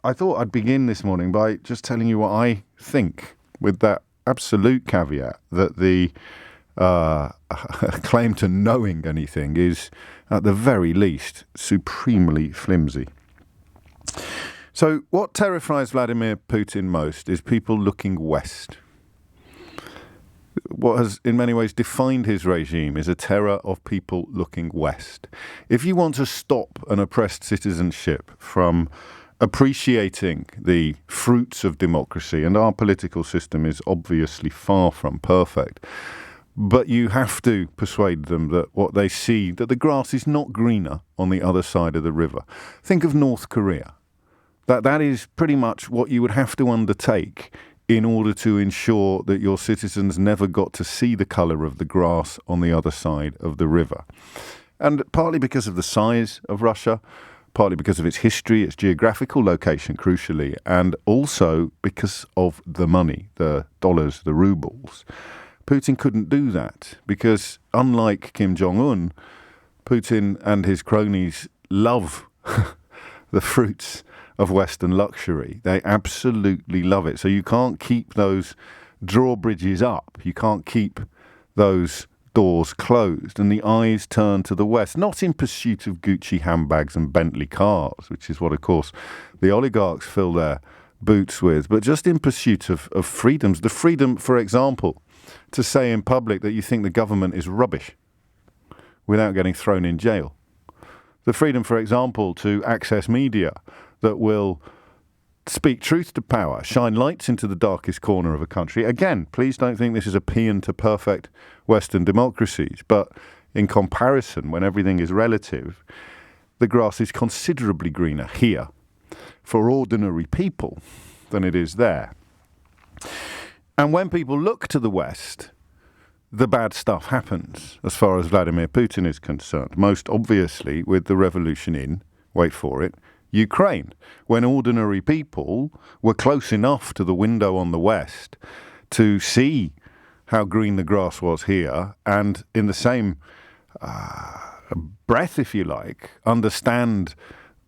I thought I'd begin this morning by just telling you what I think, with that absolute caveat that the claim to knowing anything is, at the very least, supremely flimsy. So what terrifies Vladimir Putin most is people looking west. What has in many ways defined his regime is a terror of people looking west. If you want to stop an oppressed citizenship from appreciating the fruits of democracy, and our political system is obviously far from perfect, but you have to persuade them that what they see, that the grass is not greener on the other side of the river. Think of North Korea. That is pretty much what you would have to undertake in order to ensure that your citizens never got to see the colour of the grass on the other side of the river. And partly because of the size of Russia, partly because of its history, its geographical location, crucially, and also because of the money, the dollars, the rubles. Putin couldn't do that because, unlike Kim Jong-un, Putin and his cronies love the fruits of Western luxury. They absolutely love it. So you can't keep those drawbridges up. You can't keep those doors closed. And the eyes turn to the West, not in pursuit of Gucci handbags and Bentley cars, which is what, of course, the oligarchs fill their boots with, but just in pursuit of freedoms. The freedom, for example, to say in public that you think the government is rubbish without getting thrown in jail. The freedom, for example, to access media that will speak truth to power, shine lights into the darkest corner of a country. Again, please don't think this is a paean to perfect Western democracies, but in comparison, when everything is relative, the grass is considerably greener here for ordinary people than it is there. And when people look to the West, the bad stuff happens as far as Vladimir Putin is concerned, most obviously with the revolution in, wait for it, Ukraine, when ordinary people were close enough to the window on the West to see how green the grass was here, and in the same breath, if you like, understand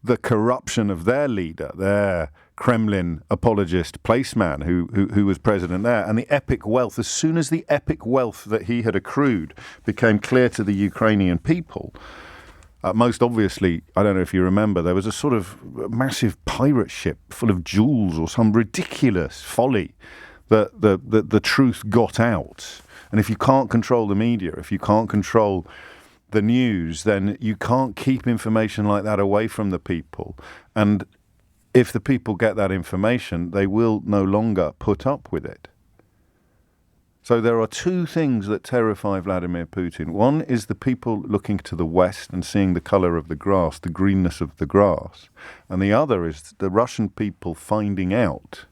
the corruption of their leader, their Kremlin apologist placeman who was president there, and the epic wealth. As soon as the epic wealth that he had accrued became clear to the Ukrainian people, most obviously, I don't know if you remember, there was a sort of massive pirate ship full of jewels or some ridiculous folly that the truth got out. And if you can't control the media, if you can't control the news, then you can't keep information like that away from the people. And if the people get that information, they will no longer put up with it. So there are two things that terrify Vladimir Putin. One is the people looking to the West and seeing the colour of the grass, the greenness of the grass. And the other is the Russian people finding out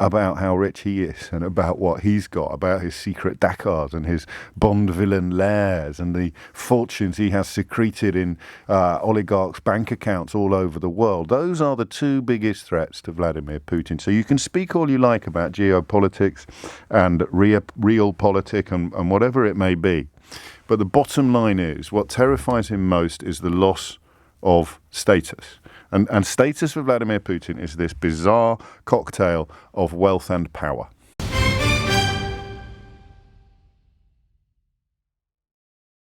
about how rich he is and about what he's got, about his secret Dakars and his Bond villain lairs and the fortunes he has secreted in oligarchs' bank accounts all over the world. Those are the two biggest threats to Vladimir Putin. So you can speak all you like about geopolitics and realpolitik and whatever it may be. But the bottom line is, what terrifies him most is the loss of status. And status for Vladimir Putin is this bizarre cocktail of wealth and power.